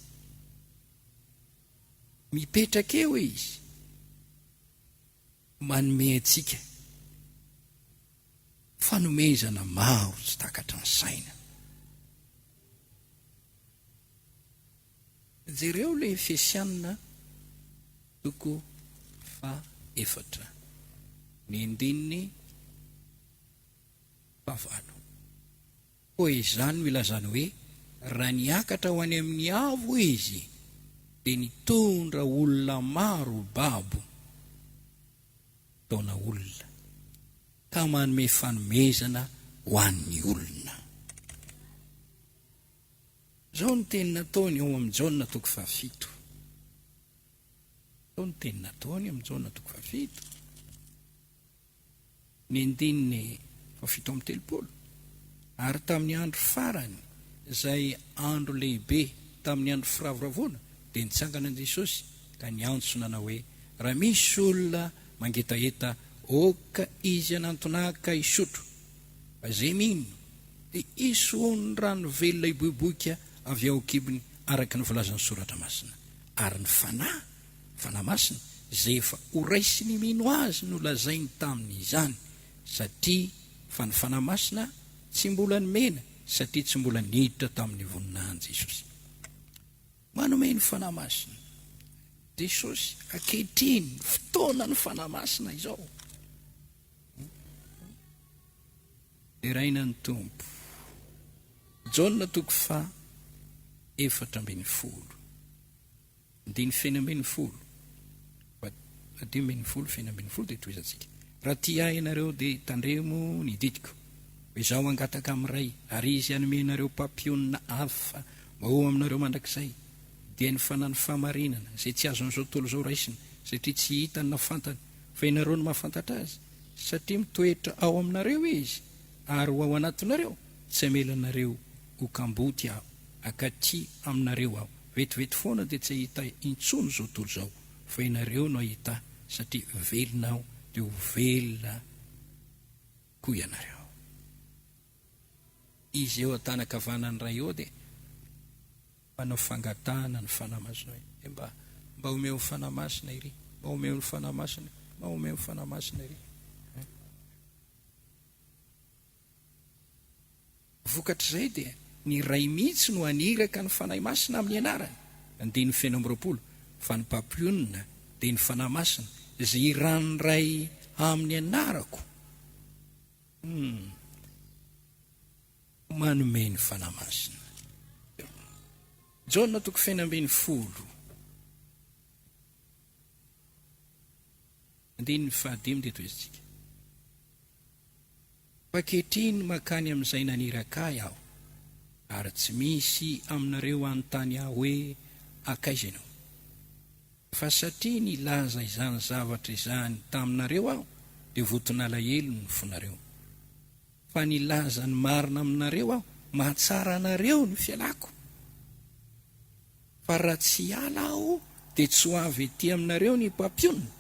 Mipetraka eo izy, manome antsika fanomezana maro tsy takatra ny saina. Jereo le Efesianina 4:4, ny 9:9. Koa izany no ilazany hoe raha niakatra ho any amin'ny avo izy dia nitondra olona maro babo taona olona, ka manome fanomezana ho an'ny olona. Zao ny teny nataony eo amin'ny Jaona 7. Zao ny teny nataony amin'ny Jaona 7. Ny 7:30. Ary tamin'ny andro farany, izay andro lehibe tamin'ny andro firavoravoana, dia nitsangana an'i Jesosy ka niantsona hoe raha misy olona mangetaheta oka izy anantonaka isotro, fa izay mino dia isoany rano velona iboiboika avy ao kibony araka ny volazan'ny soratra masina. Ary ny fanahy masina izay efa horaisy ny mino azy no lazainy tamin'izany, satria fa ny fanahy masina tsy mbola nomena, satria tsy mbola niditra tamin'ny voninahiny Jesosy. Manome ny fanahy masina Jesosy ankehitriny, fotoana ny fanahy masina izao. Iraina ny Tompo. Jaona 4:4, 5:10 dia toizantsika. Raha tia ianareo dia tandremo ny didiko, izaho angataka amin'ny ray, ary izy hanome ianareo pampionina hafa mba ho aminareo mandrakizay, dia ny fanany fahamarinana izay tsy azon'izao tontolo izao raisina, satria tsy hitany na fantany, fa ianareo no mahafantatra azy, satria mitoetra ao aminareo izy, ary ho ao anatinareo, tsy hamelanareo ho kamboty akaty aminareo aho. Vetivety foana dia tsy hahita intsony zao tontolo zao, fa ianareo no ahita, satria velona aho dia ho velona koa ianareo. Izy eo an-tanakavanany ray eo dia manao fangatahana ny fanamasina hoe mba omeo ny fanamasina iry, mba omeo ny fanamasina, mba omeo ny fanamasina iry. Vokatr'izay dia ny ray mihitsy no aniraka ny fanahy masina amin'ny anarany. 9:20 fa ny mpampionina dia ny fanahy masina izay iranoray amin'ny anarako manome ny fanahy masina. Jaona 4:10. Andiny 15 dia toy isika. Paketriny makany amin'izay naniraka aho, ary tsy misy aminareo anontany aho hoe akaiza ianao. Fa satria nilaza izany zavatra izany taminareo aho, dia voton'alahelo ny fonareo. Fa nilaza ny marina aminareo aho, mahatsara anareo ny fialako. Fa raha tsy ala aho, dia tsy ho avy etỳ aminareo ny mpampionina.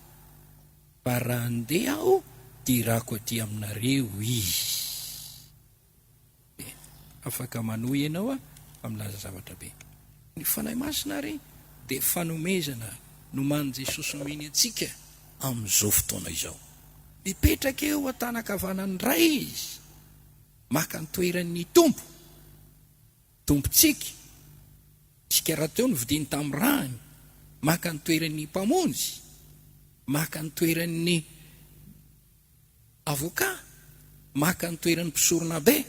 Fa raha andeha aho, dia irako atỳ aminareo izy. Afaka manohy ianao amin'laza zavatra be. Ny fanahy masina ary dia fanomezana no many Jesosy mihiny antsika amin'izao fotoana izao. Mipetraka eo an-tanakavanany ray izy, maka ny toeran'ny tompontsika. Isika raha teo novidiny tamin'ny rany, maka ny toeran'ny mpamonjy, maka ny toeran'ny avoka, maka ny toeran'ny mpisorona be,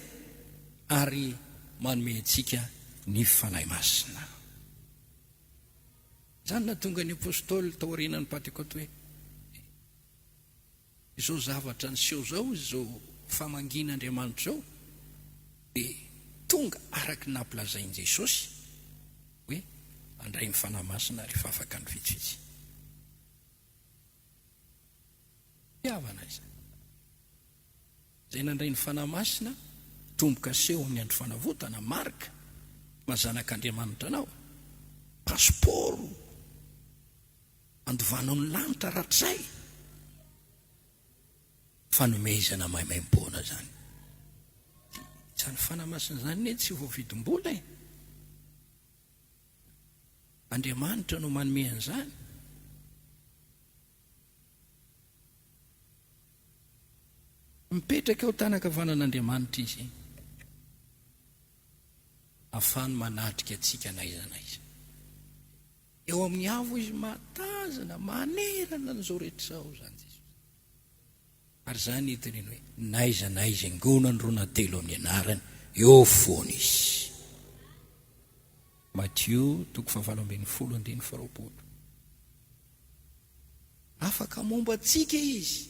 ary manome antsika ny fanahy masina. Izany nahatonga ny apôstôly tao aorianan'ny Pentekote hoe izao zavatra niseho zao, izao famangin'Andriamanitra zao, dia tonga araka ny nampilazain'i Jesosy hoe andray ny fanahy masina rehefa afaka ny vitsivitsy. Fitiavana izany. Izay nandray ny fanahy masina, tomboka seho amin'ny andro fanavotana, marika mazanak'Andriamanitra anao, pasiporo andovanao ny lanitra rahatray, fanomezana maimaimpona zany. Izany fanahy masina zany tsy voavidim-bola e. Andriamanitra no manome an'izany. Mipetraka eo tanakavanan'Andriamanitra izy, ahafahany manatrika antsika n'aiza n'aiza. Eo amin'ny avo izy matazana, manerana n'izao rehetra zao zany Jesosy. Ary zany hitaneny hoe n'aiza n'aiza ingonany roa na telo amin'ny anarany, eo foana izy. Matthieu 7:20. Afaka momba antsika izy.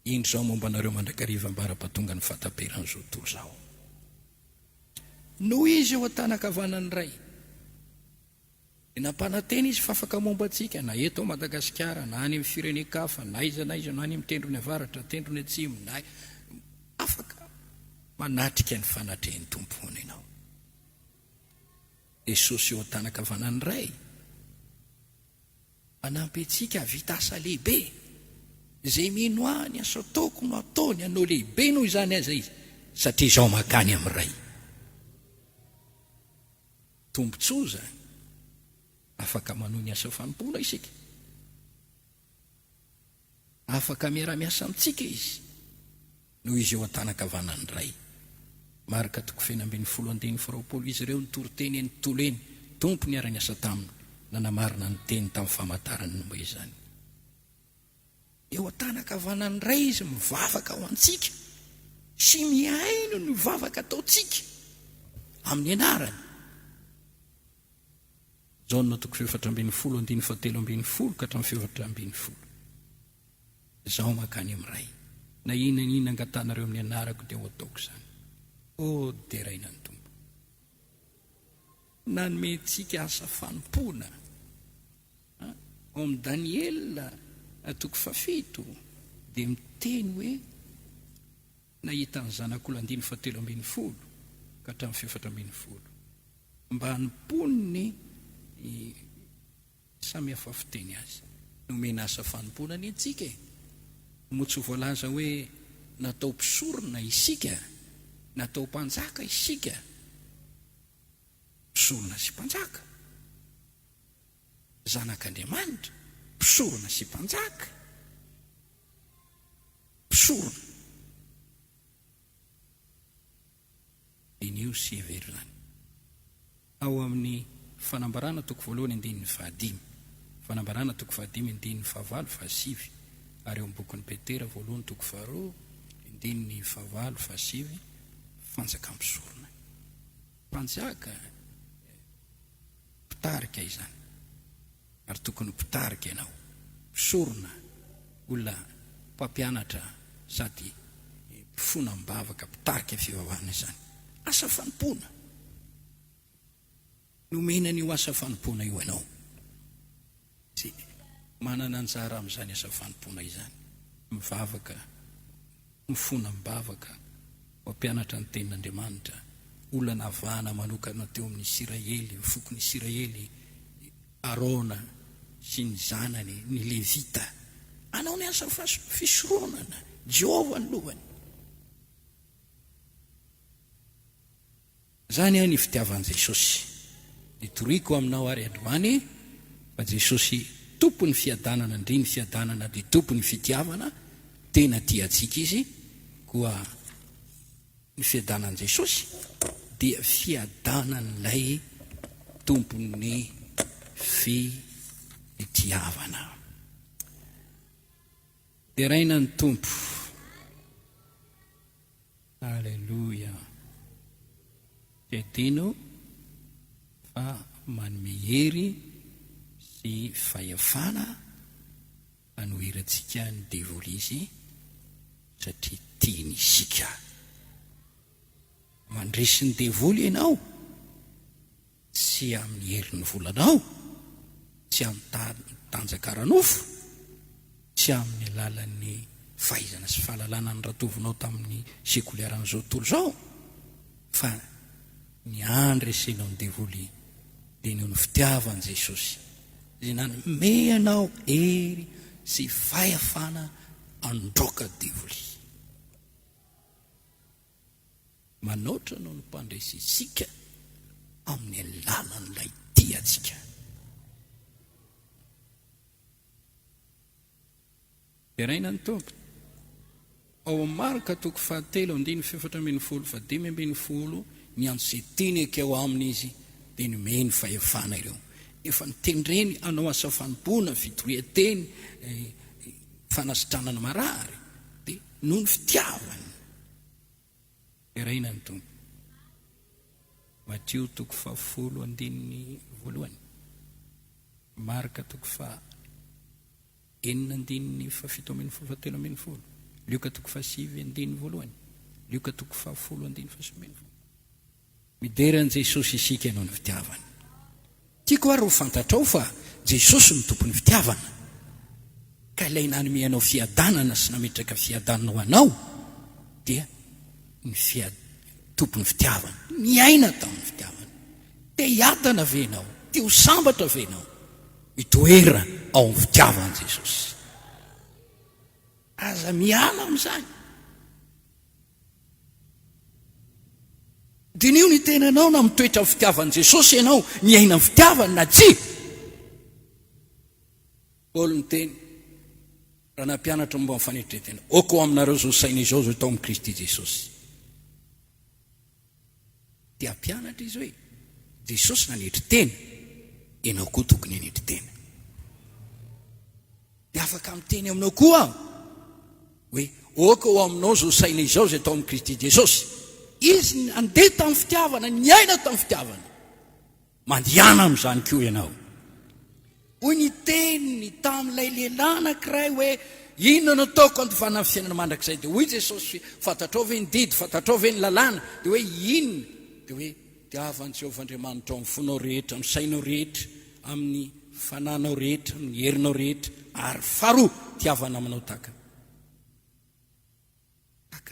Indro zao momba anareo mandrakariva ambara-patonga ny fahataperana zao tontolo zao. Noho izy eo an-tanakavanany ray, nampanantena izy fa afaka momba antsika, na eto Madagasikara, na any amin'ny firenen-kafa, na aiza n'aiza, na any amin'ny tendrony avaratra, tendrony atsimo, na afaka manatrika ny fanatrehan'ny tompony ianao. Jesosy eo an-tanakavanany ray manampy antsika vita asa lehibe, izay mino any asa ataoko no ataony, anao lehibe noho izany aza izy, satria izao makany amin'ny ray. Tombotsoa zany, afaka manohy ny asa fanompoana isika, afaka miara-miasa amintsika izy, noho izy eo an-tanakavanany ray. Marika 2:20. Izy ireo nitoroteny ny toleny, tompo ny ara-niasa taminy, nanamarina ny teny tamin'ny famantarany nomba izany. Eo an-tanakavanany ray izy mivavaka ho antsika, sy miaino ny mivavaka ataontsika amin'ny anarany. Jaona 4:17-4:20. Zaho makany amin'ny ray, na inana angatanareo amin'ny anarako dia ho ataoko izany. Dia raina ny tompo, nanome antsika asa fanompona. Ao amin'ny Daniela 7 dia miteny hoe nahita ny zanak'olo 7:17 ka hatramin'ny 14. mba hanimponiny samy hafa fiteny azy nomena asa fanomponany antsika moa tsy voalaza hoe natao mpisorona isika, natao mpanjaka isika, mpisorona sy mpanjaka, zanak'Andriamanitra mpisorona sy mpanjaka, mpisorona inio sy everany ao amin'ny fanambarana toko voalohany andininy fahadimy, fanambarana toko fahadimy andininy fahavalo fahasivy, ary eo am'bokin'ny Petera voalohany toko faharoa andininy fahavalo fahasivy, fanjaka mpisorona, mpanjaka mpitarika izany, ary tokony mpitarika ianao, mpisorona olona mpampianatra sady mpifona mbavaka, mpitarika fivavahana izany, asa fanompona. Nomenany io asa fanompona io ianao, sy manana anjara amin'izany asa fanompona izany, mivavaka, mifona mbavaka, mampianatra ny tenin'Andriamanitra, olona navana manokana teo amin'ny Israely, fokon'ny Israely, Arona sy ny zanany, ny Levita, anao ny asa fisoronana, Jehova ny lohany. Zany ny fitiavan'i Jesosy. Nitoriako aminao ary androany fa Jesosy tompony fiadanana, indriny fiadanana dia tompony fitiavana, tena tiantsika izy, koa ny fiadanan'i Jesosy dia fiadanan'ilay tompony fitiavana. Dia raina ny tompo. Alleluia. Tiadino fa manome hery sy fahefana hanohirantsika ny devoly izy satria tiany isika. Mandresy ny devoly ianao tsy amin'ny herin'ny volanao, tsy amin'ny tanjakaranofo, tsy amin'ny alalan'ny fahaizana sy fahalalana ny ratovinao tamin'ny sekoliaran'izao tontolo izao, fa ny andresenao ny devoly dia ny fitiavan'i Jesosy izay nanome anao hery sy fahefana androaka devoly. Manoatra no mpandresy isika amin'ny alalan'ilay tiantsika. Dia raina ny tompo. Ao amin'ny Marka toko fahatelo andininy fefatra ambin'ny folo fadimy ambin'ny folo, ny antsy teny akeo aminy izy dia nomeny fahefana ireo. Efa nitendreny anao asa fanompona, fitoria-teny, fanasitranana marary, dia noho ny fitiavany. Dia raina ny tompo. Mateo toko fahafolo andininy voalohany, Marka toko enina andininy fafito ambin'ny folo fatelo ambin'ny folo, Lioka toko fahasivy andininy voalohany, Lioka toko fahafolo andininy fahasivy ambin'ny folo. Mideran'i Jesosy isika ianao ny fitiavana. Tiako ary ho fantatrao fa Jesosy ny tompony fitiavana, ka ilay nanome anao fiadanana sy nametraka fiadanana ho anao dia ny tompony fitiavana, miaina tamin'ny fitiavana. Te hiadana ve ianao, te ho sambatra ve ianao, mitoera ao amin'ny fitiavan'i Jesosy. Aza miala amin'izany. Dia nio ny tenanao na mitoetra amin'ny fitiavan'i Jesosy ianao, miaina amin'ny fitiavana na tsy. Paoly ny teny, raha nampianatra momba amin'ny fanetretena, oko aminareo zao saina izao zao tao amin'ny Kristy Jesosy. Dia ampianatra izy hoe Jesosy nanetry tena, ianao koa tokony hanetry tena. Dia afaka miteny aminao koa hoe oko aminao zao saina izao zay tao amin'ny Kristy Jesosy. Izy andeha tamin'ny fitiavana, niaina tamin'ny fitiavana, mandiana amin'izany koa ianao. Hoy ny teniny tamin'ilay lehilahy anankiray hoe inona no ataoko hantovana amin'ny fiainana mandrakizay. Dia hoy Jesosy, fantatrao ve ny didy, fantatrao ve ny lalàna, dia hoe inona? Dia hoe tiavan'i Jehovah Andriamanitra amin'ny fonao rehetra, amin'ny sainao rehetra, amin'ny fananao rehetra, amin'ny herinao rehetra, ary faharoa tiavana aminao taka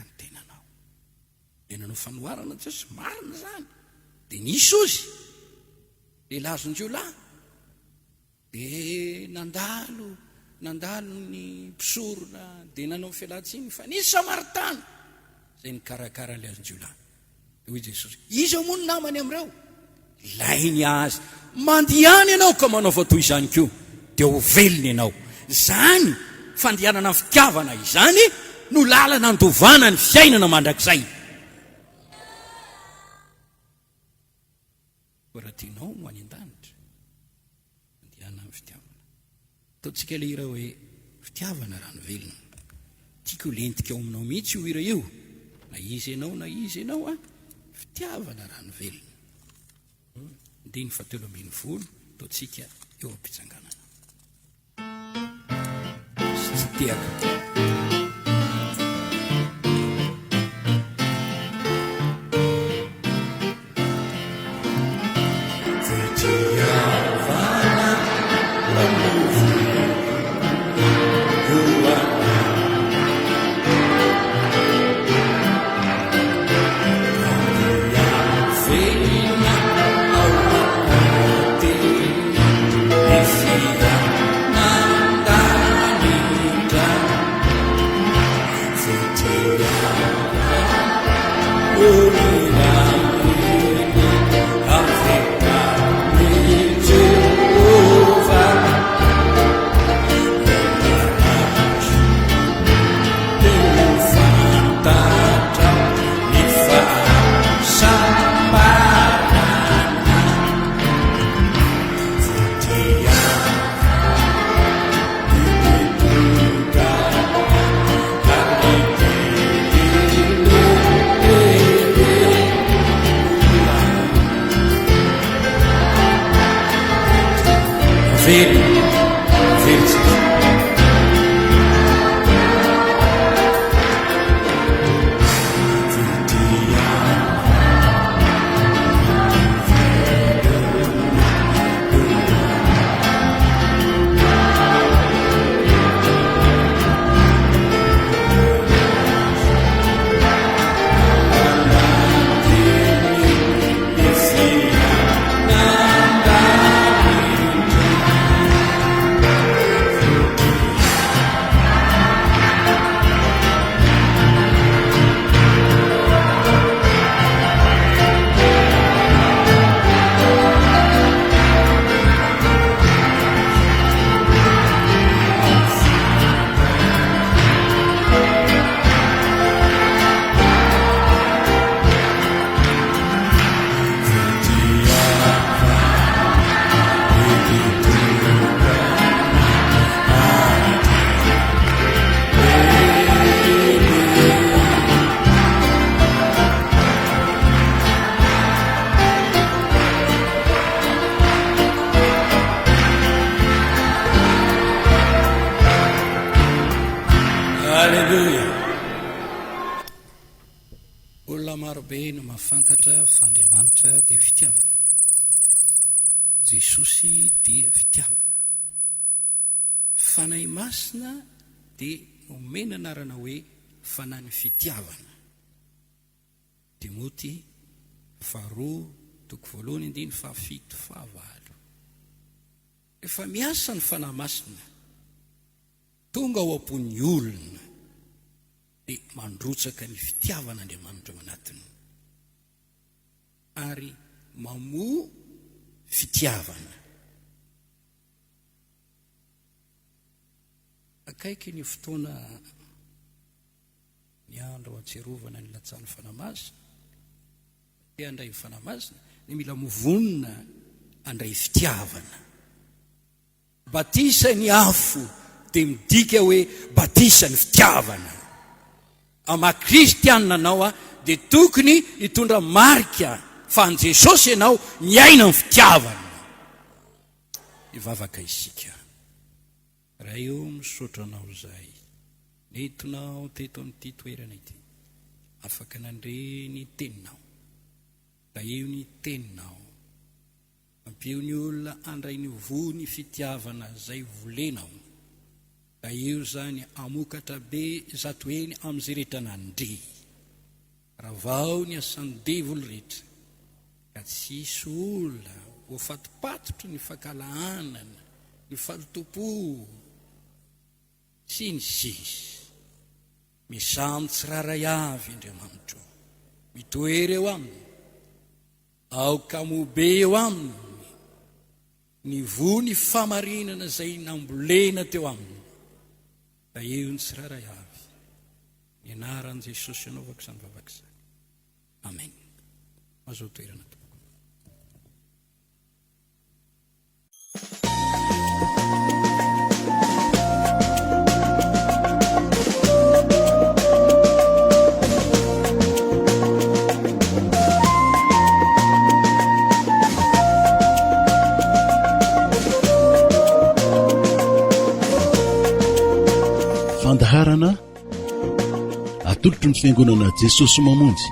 ny tenanao. Dia nanao fanoharana Jesosy, marina zany. Dia nisy ozy lehilahy azon-jiolahy dia nandalo ny mpisorona dia nanao fialatsiny fa nisy samaritana zay nikarakara le azon-jiolahy. Dia hoy Jesosy, izy ao moa ny namany am'ireo, ilainy azy mandihany ianao ka manao toy izany koa dia ho velony ianao. Zany fandihanana ny fitiavana izany no lalana andovana ny fiainana mandrakizay. Raha tianao ho any an-danitra, fandihanana ny fitiavana. Ataontsika ilay hira hoe fitiavana raha ny velona. Tiako lentika ao aminao mihitsy io hira io, na izy ianao a, fitiavana raha ny velona. Ndiny 17 ataontsika eo am-pitsanganana. Tsy tiaka marobe no mahafantatra fandriamanitra dia fitiavana. Jesosy dia fitiavana. Fanahy masina dia nomena anarana hoe fanahy fitiavana. Timoty 2:1-7. Efa miasa ny fanahy masina tonga ao am-pon'ny olona dia mandrotsaka ny fitiavan'Andriamanitra ao anatiny ary mamoa fitiavana. Akaiky ny fotoana ny andro atserovana ny latsan'ny fanahy masina, dia andray ny fanahy masina dia mila movonina andray fitiavana. Batisa ny afo dia midika hoe batisa ny fitiavana. Ama-kristianina anao dia tokony hitondra marika fa an Jesosy ianao miaina ny fitiavana. Ivavaka isika. Raha eo misaotra anao izay, nentinao teto amin'ity toerana ity, afaka nandre ny teninao, da eo ny teninao, ampio ny olona andray ny vony fitiavana zay volenao, da eo zany amokatra be zato eny amin'izay rehetra nandre. Raha vao ny asan'ny devily rehetra ka tsisy olona voafatopatotro ny fankalahanana, ny falotopo sy ny sisy. Misamy tsiraray avy Andriamanitra, mitoery eo aminy, aokamobe eo aminy, ny vo ny famarinana izay nambolena teo aminy, da eo ny tsiraray avy. Ny anaran' Jesosy anaovako izany vavaka izany. Amen. Azo toerana tompoko. Fandaharana atolotry ny fiangonana Jesosy Mamonjy.